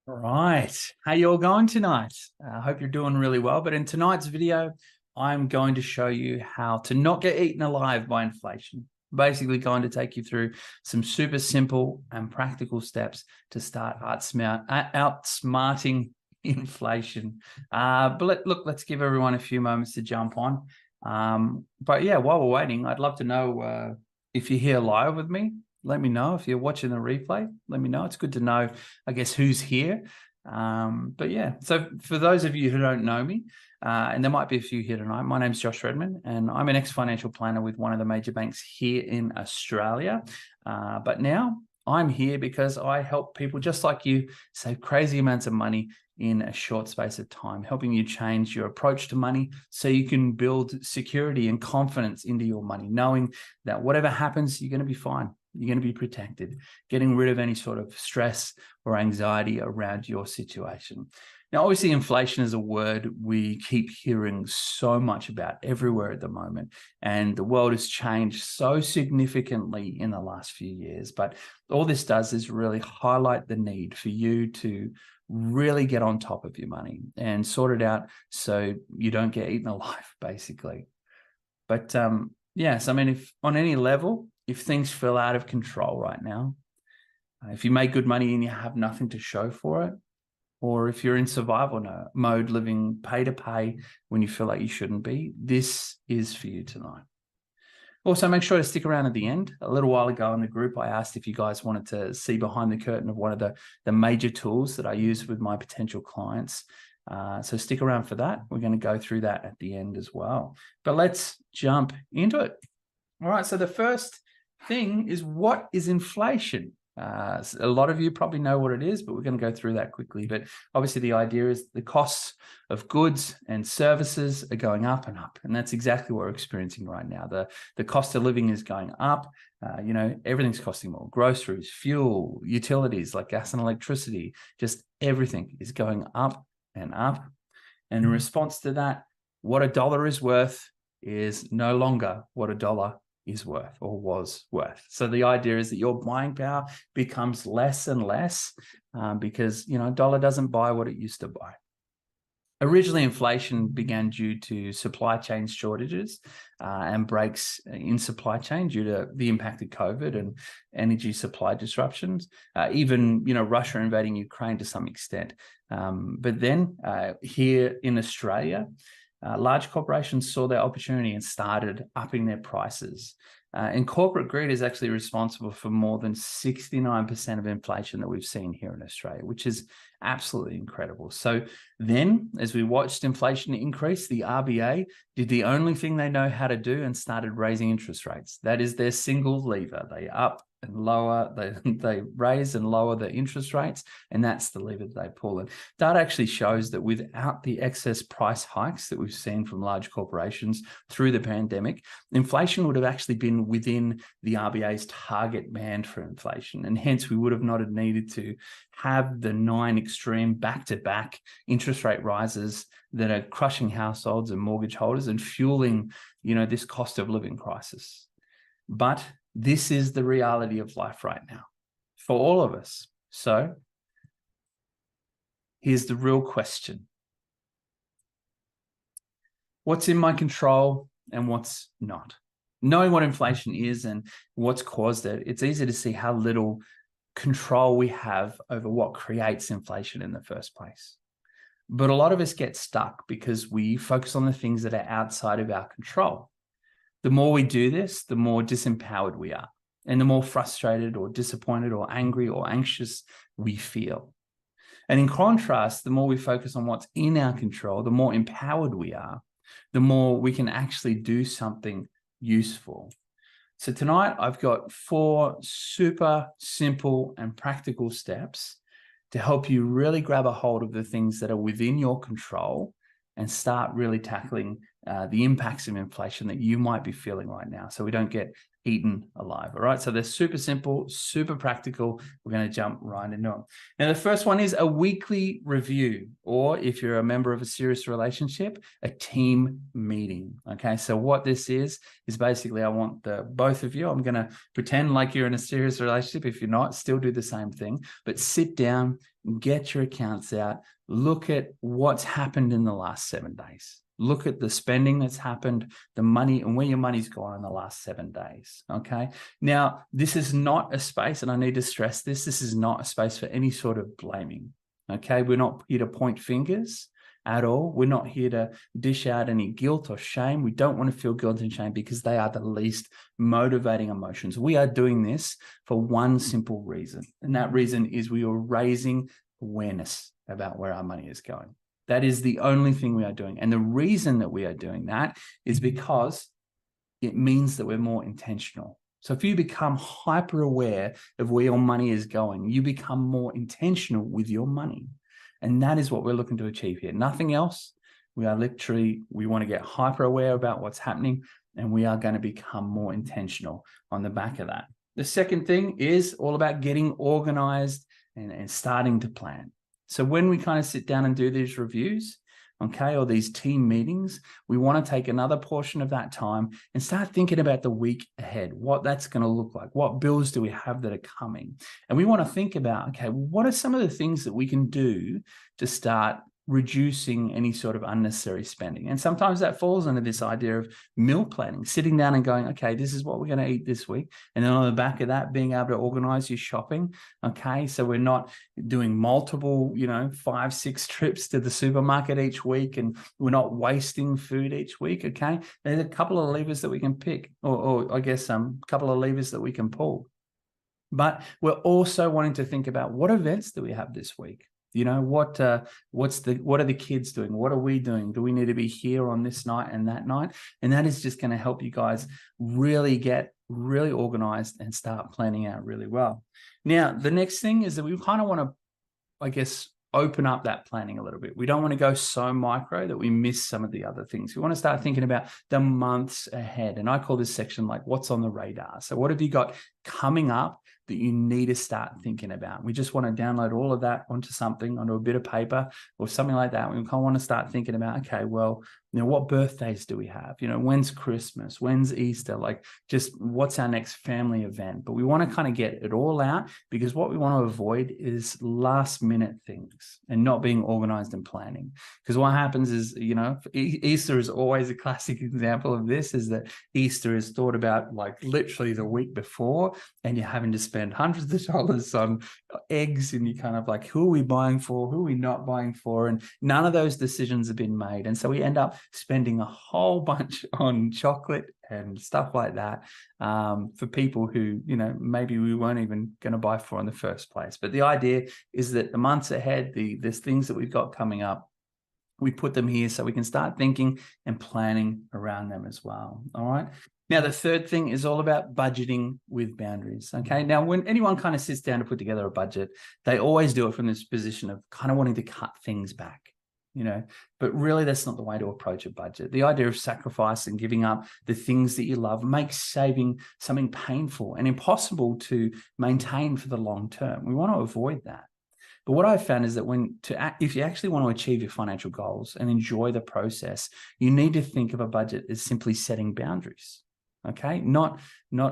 All right. How you all going tonight? I hope you're doing really well. But in tonight's video, I'm going to show you how to not get eaten alive by inflation. Basically going to take you through some super simple and practical steps to start outsmarting inflation. Let's give everyone a few moments to jump on. But yeah, while we're waiting, I'd love to know if you're here live with me. Let me know. If you're watching the replay, let me know. It's good to know, I guess, who's here. But yeah, so for those of you who don't know me, and there might be a few here tonight, my name's Josh Redman, and I'm an ex-financial planner with one of the major banks here in Australia. But now I'm here because I help people just like you save crazy amounts of money in a short space of time, helping you change your approach to money so you can build security and confidence into your money, knowing that whatever happens, you're going to be fine. You're going to be protected, getting rid of any sort of stress or anxiety around your situation. Now, obviously, inflation is a word we keep hearing so much about everywhere at the moment, and the world has changed so significantly in the last few years. But all this does is really highlight the need for you to really get on top of your money and sort it out so you don't get eaten alive, basically. But yes, I mean, if on any level, if things feel out of control right now, if you make good money and you have nothing to show for it, or if you're in survival mode, living pay to pay when you feel like you shouldn't be, this is for you tonight. Also, make sure to stick around at the end. A little while ago in the group, I asked if you guys wanted to see behind the curtain of one of the major tools that I use with my potential clients. So stick around for that. We're going to go through that at the end as well. But let's jump into it. All right, so the first thing is, what is inflation? A lot of you probably know what it is, but we're going to go through that quickly. But obviously the idea is the costs of goods and services are going up and up. And that's exactly what we're experiencing right now. The cost of living is going up. Everything's costing more. Groceries, fuel, utilities like gas and electricity, just everything is going up and up. And in response to that, what a dollar is worth is no longer what a dollar is worth or was worth. So the idea is that your buying power becomes less and less because, a dollar doesn't buy what it used to buy. Originally, inflation began due to supply chain shortages and breaks in supply chain due to the impact of COVID and energy supply disruptions, even, Russia invading Ukraine to some extent. But then here in Australia, large corporations saw their opportunity and started upping their prices. And corporate greed is actually responsible for more than 69% of inflation that we've seen here in Australia, which is absolutely incredible. So then, as we watched inflation increase, the RBA did the only thing they know how to do and started raising interest rates. That is their single lever. They up and lower, they raise and lower the interest rates, and that's the lever that they pull. And data actually shows that without the excess price hikes that we've seen from large corporations through the pandemic, inflation would have actually been within the RBA's target band for inflation, and hence we would have not needed to have the 9 extreme back-to-back interest rate rises that are crushing households and mortgage holders and fueling, this cost of living crisis. But this is the reality of life right now for all of us. So here's the real question. What's in my control and what's not? Knowing what inflation is and what's caused it, it's easy to see how little control we have over what creates inflation in the first place. But a lot of us get stuck because we focus on the things that are outside of our control. The more we do this, the more disempowered we are, and the more frustrated or disappointed or angry or anxious we feel. And in contrast, the more we focus on what's in our control, the more empowered we are, the more we can actually do something useful. So tonight, I've got 4 super simple and practical steps to help you really grab a hold of the things that are within your control and start really tackling the impacts of inflation that you might be feeling right now, so we don't get eaten alive. All right. So they're super simple, super practical. We're going to jump right into them. Now, the first one is a weekly review, or if you're a member of a serious relationship, a team meeting. Okay. So what this is basically I want the both of you, I'm going to pretend like you're in a serious relationship. If you're not, still do the same thing, but sit down, get your accounts out, look at what's happened in the last 7 days. Look at the spending that's happened, the money, and where your money's gone in the last 7 days. Okay. Now, this is not a space, and I need to stress this, this is not a space for any sort of blaming. Okay. We're not here to point fingers at all. We're not here to dish out any guilt or shame. We don't want to feel guilt and shame because they are the least motivating emotions. We are doing this for one simple reason. And that reason is we are raising awareness about where our money is going. That is the only thing we are doing. And the reason that we are doing that is because it means that we're more intentional. So if you become hyper aware of where your money is going, you become more intentional with your money. And that is what we're looking to achieve here. Nothing else. We are literally, we want to get hyper aware about what's happening, and we are going to become more intentional on the back of that. The second thing is all about getting organized and starting to plan. So when we kind of sit down and do these reviews, okay, or these team meetings, we want to take another portion of that time and start thinking about the week ahead, what that's going to look like, what bills do we have that are coming. And we want to think about, okay, what are some of the things that we can do to start reducing any sort of unnecessary spending. And sometimes that falls under this idea of meal planning, sitting down and going, okay, this is what we're going to eat this week. And then on the back of that, being able to organize your shopping. Okay. So we're not doing multiple, 5, 6 trips to the supermarket each week, and we're not wasting food each week. Okay. There's a couple of levers that we can pick, or I guess a couple of levers that we can pull. But we're also wanting to think about what events do we have this week? What are the kids doing? What are we doing? Do we need to be here on this night and that night? And that is just going to help you guys really get really organized and start planning out really well. Now, the next thing is that we kind of want to, I guess, open up that planning a little bit. We don't want to go so micro that we miss some of the other things. We want to start thinking about the months ahead. And I call this section like what's on the radar. So what have you got coming up that you need to start thinking about? We just want to download all of that onto a bit of paper or something like that. We kind of want to start thinking about, okay, well, what birthdays do we have? When's Christmas? When's Easter? Like, just what's our next family event? But we want to kind of get it all out, because what we want to avoid is last minute things and not being organized and planning. Because what happens is, Easter is always a classic example of this, is that Easter is thought about like literally the week before, and you're having to spend hundreds of dollars on eggs, and you kind of like, who are we buying for? Who are we not buying for? And none of those decisions have been made. And so we end up spending a whole bunch on chocolate and stuff like that for people who, maybe we weren't even going to buy for in the first place. But the idea is that the months ahead, there's things that we've got coming up, we put them here so we can start thinking and planning around them as well. All right. Now, the third thing is all about budgeting with boundaries. Okay. Now, when anyone kind of sits down to put together a budget, they always do it from this position of kind of wanting to cut things back. But really that's not the way to approach a budget. The idea of sacrifice and giving up the things that you love makes saving something painful and impossible to maintain for the long term. We want to avoid that. But what I've found is that if you actually want to achieve your financial goals and enjoy the process, you need to think of a budget as simply setting boundaries. Okay, not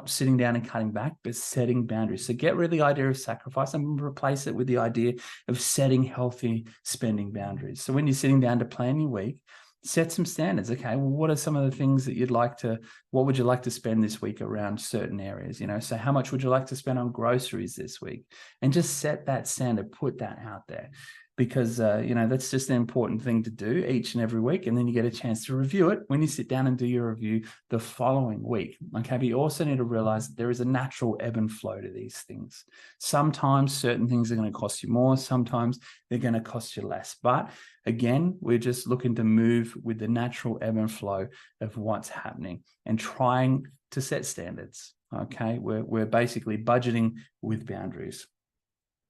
sitting down and cutting back, but setting boundaries. So get rid of the idea of sacrifice and replace it with the idea of setting healthy spending boundaries. So when you're sitting down to plan your week, set some standards. Okay, well, what are some of the things that what would you like to spend this week around certain areas? So how much would you like to spend on groceries this week? And just set that standard, put that out there. Because, that's just an important thing to do each and every week. And then you get a chance to review it when you sit down and do your review the following week. Okay. But you also need to realize that there is a natural ebb and flow to these things. Sometimes certain things are going to cost you more. Sometimes they're going to cost you less. But again, we're just looking to move with the natural ebb and flow of what's happening and trying to set standards. Okay. We're basically budgeting with boundaries.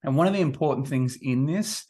And one of the important things in this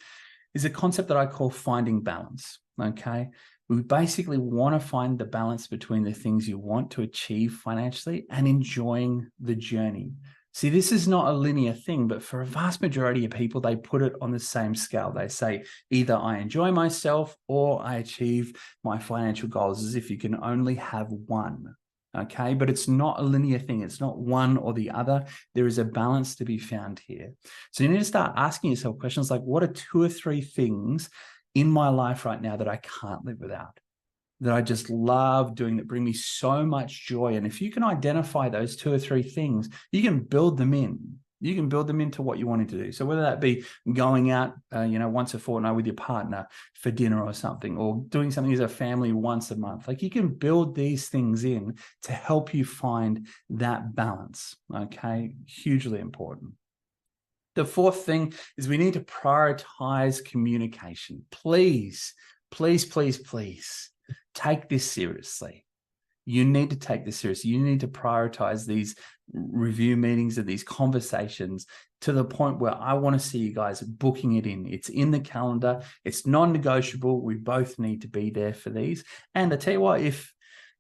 is a concept that I call finding balance. Okay. We basically want to find the balance between the things you want to achieve financially and enjoying the journey. See, this is not a linear thing, but for a vast majority of people, they put it on the same scale. They say either I enjoy myself or I achieve my financial goals, as if you can only have one. Okay, but it's not a linear thing. It's not one or the other. There is a balance to be found here. So you need to start asking yourself questions like, what are 2 or 3 things in my life right now that I can't live without, that I just love doing, that bring me so much joy? And if you can identify those 2 or 3 things, you can build them in. You can build them into what you wanted to do. So whether that be going out, once a fortnight with your partner for dinner or something, or doing something as a family once a month, like you can build these things in to help you find that balance. Okay, hugely important. The 4th thing is we need to prioritize communication. Please, please, please, please take this seriously. You need to take this seriously. You need to prioritize these review meetings and these conversations to the point where I want to see you guys booking it in. It's in the calendar. It's non-negotiable. We both need to be there for these. And I tell you what, if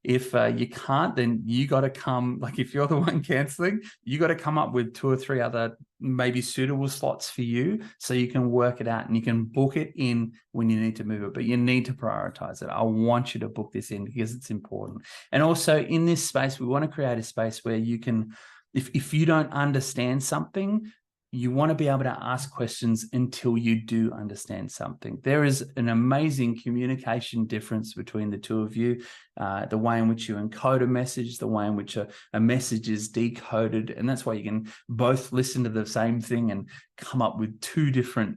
you can't, then you got to come, like if you're the one canceling, you got to come up with 2 or 3 other maybe suitable slots for you so you can work it out and you can book it in when you need to move it, but you need to prioritize it. I want you to book this in because it's important. And also in this space, we want to create a space where you can, if you don't understand something, you want to be able to ask questions until you do understand something. There is an amazing communication difference between the 2 of you, the way in which you encode a message, the way in which a message is decoded. And that's why you can both listen to the same thing and come up with 2 different,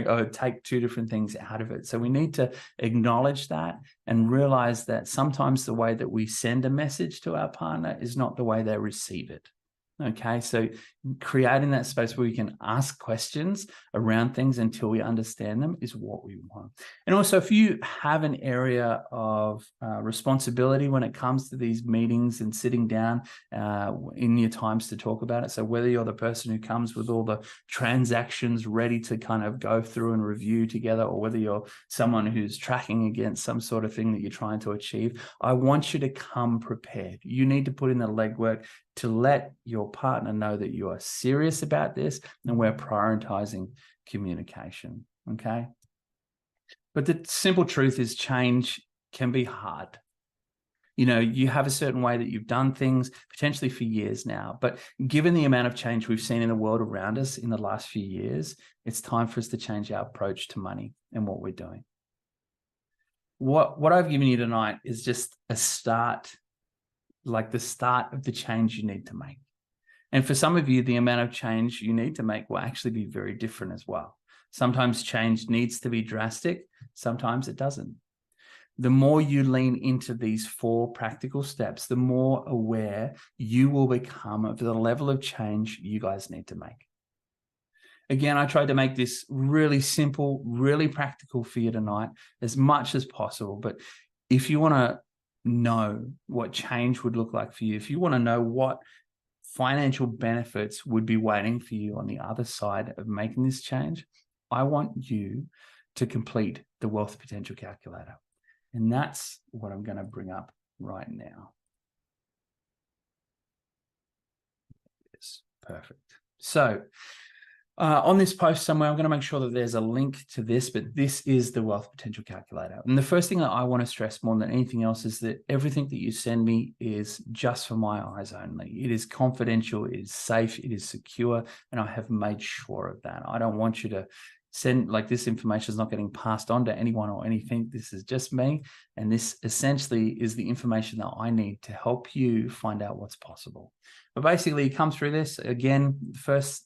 or take 2 different things out of it. So we need to acknowledge that and realize that sometimes the way that we send a message to our partner is not the way they receive it. Okay, so creating that space where we can ask questions around things until we understand them is what we want. And also, if you have an area of responsibility when it comes to these meetings and sitting down in your times to talk about it, so whether you're the person who comes with all the transactions ready to kind of go through and review together, or whether you're someone who's tracking against some sort of thing that you're trying to achieve, I want you to come prepared. You need to put in the legwork to let your partner know that you are serious about this and we're prioritizing communication, okay? But the simple truth is change can be hard. You have a certain way that you've done things potentially for years now, but given the amount of change we've seen in the world around us in the last few years, it's time for us to change our approach to money and what we're doing. What I've given you tonight is just a start, like the start of the change you need to make. And for some of you, the amount of change you need to make will actually be very different as well. Sometimes change needs to be drastic. Sometimes it doesn't. The more you lean into these 4 practical steps, the more aware you will become of the level of change you guys need to make. Again, I tried to make this really simple, really practical for you tonight as much as possible. But if you want to know what change would look like for you, if you want to know what financial benefits would be waiting for you on the other side of making this change, I want you to complete the Wealth Potential Calculator. And that's what I'm going to bring up right now. Yes, perfect. So on this post somewhere, I'm going to make sure that there's a link to this, but this is the Wealth Potential Calculator. And the first thing that I want to stress more than anything else is that everything that you send me is just for my eyes only. It is confidential, it is safe, it is secure, and I have made sure of that. I don't want you to send, like, this information is not getting passed on to anyone or anything. This is just me. And this essentially is the information that I need to help you find out what's possible. But basically, you come through this. Again, first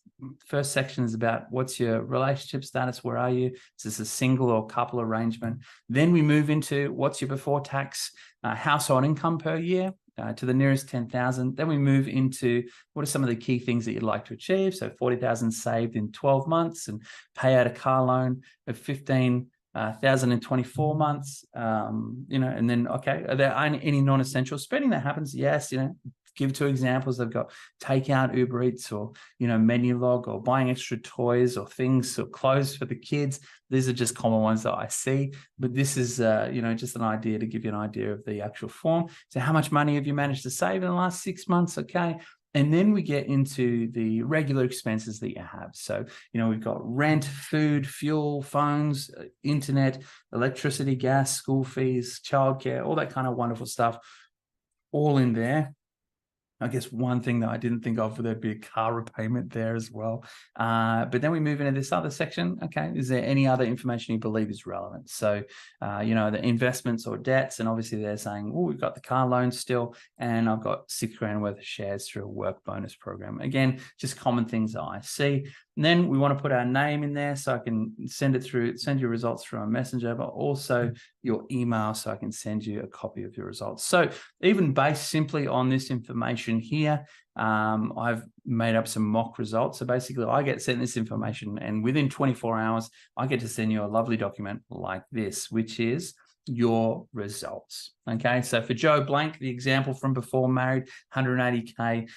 section is about what's your relationship status, where are you? Is this a single or couple arrangement? Then we move into what's your before tax household income per year to the nearest 10,000. Then we move into what are some of the key things that you'd like to achieve. So 40,000 saved in 12 months and pay out a car loan of 15,000 in 24 months. And then, okay, are there any non-essential spending that happens? Yes, give 2 examples. They've got takeout, Uber Eats, or, menu log, or buying extra toys or things or clothes for the kids. These are just common ones that I see, but this is, just an idea to give you an idea of the actual form. So how much money have you managed to save in the last 6 months? Okay. And then we get into the regular expenses that you have. So, we've got rent, food, fuel, phones, internet, electricity, gas, school fees, childcare, all that kind of wonderful stuff, all in there. I guess one thing that I didn't think of, there'd be a car repayment there as well. But then we move into this other section. Okay, is there any other information you believe is relevant? So, the investments or debts, and obviously they're saying, oh, we've got the car loan still, and I've got $6,000 worth of shares through a work bonus program. Again, just common things that I see. And then we want to put our name in there so I can send your results through a messenger, but also your email so I can send you a copy of your results. So even based simply on this information here, I've made up some mock results. So basically I get sent this information, and within 24 hours, I get to send you a lovely document like this, which is your results. Okay, so for Joe Blank, the example from before, married, 180K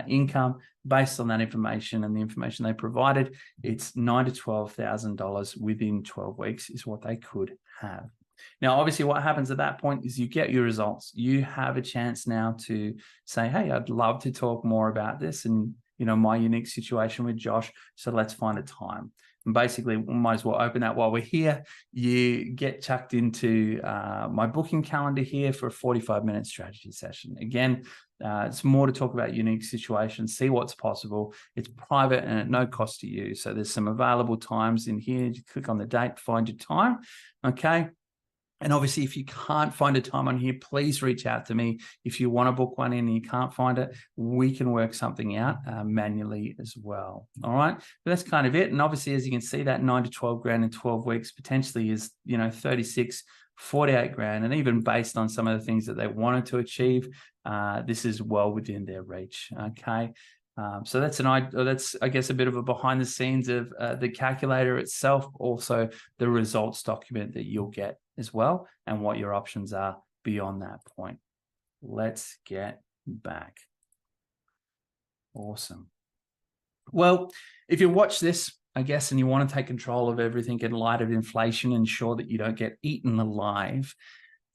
income. Based on that information and the information they provided, it's $9,000 to $12,000 within 12 weeks is what they could have. Now, obviously, what happens at that point is you get your results. You have a chance now to say, hey, I'd love to talk more about this and, my unique situation with Josh. So let's find a time. And basically, we might as well open that while we're here. You get chucked into my booking calendar here for a 45-minute strategy session. Again, it's more to talk about unique situations, see what's possible. It's private and at no cost to you. So there's some available times in here. You click on the date, find your time. Okay. And obviously, if you can't find a time on here, please reach out to me. If you want to book one in and you can't find it, we can work something out manually as well. All right. But that's kind of it. And obviously, as you can see, that $9,000 to $12,000 in 12 weeks potentially is, 36, 48 grand. And even based on some of the things that they wanted to achieve, this is well within their reach. Okay. So that's I guess, a bit of a behind the scenes of the calculator itself, also the results document that you'll get as well, and what your options are beyond that point. Let's get back. Awesome. Well, if you watch this, I guess, and you want to take control of everything in light of inflation, ensure that you don't get eaten alive,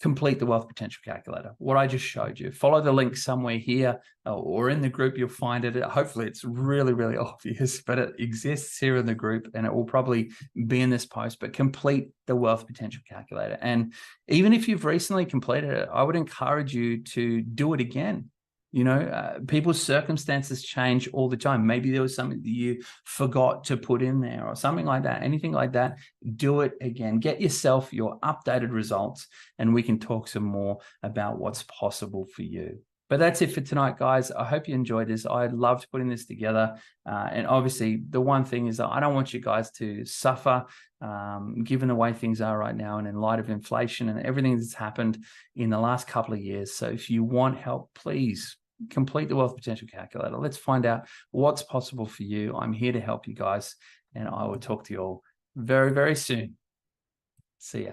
complete the wealth potential calculator. What I just showed you. Follow the link somewhere here or in the group. You'll find it. Hopefully it's really, really obvious, but it exists here in the group, and it will probably be in this post. But complete the wealth potential calculator. And even if you've recently completed it, I would encourage you to do it again. People's circumstances change all the time. Maybe there was something that you forgot to put in there or something like that. Anything like that, do it again. Get yourself your updated results, and we can talk some more about what's possible for you. But that's it for tonight, guys. I hope you enjoyed this. I loved putting this together. And obviously, the one thing is that I don't want you guys to suffer, given the way things are right now and in light of inflation and everything that's happened in the last couple of years. So if you want help, please complete the wealth potential calculator. Let's find out what's possible for you. I'm here to help you guys, and I will talk to you all very, very soon. See ya.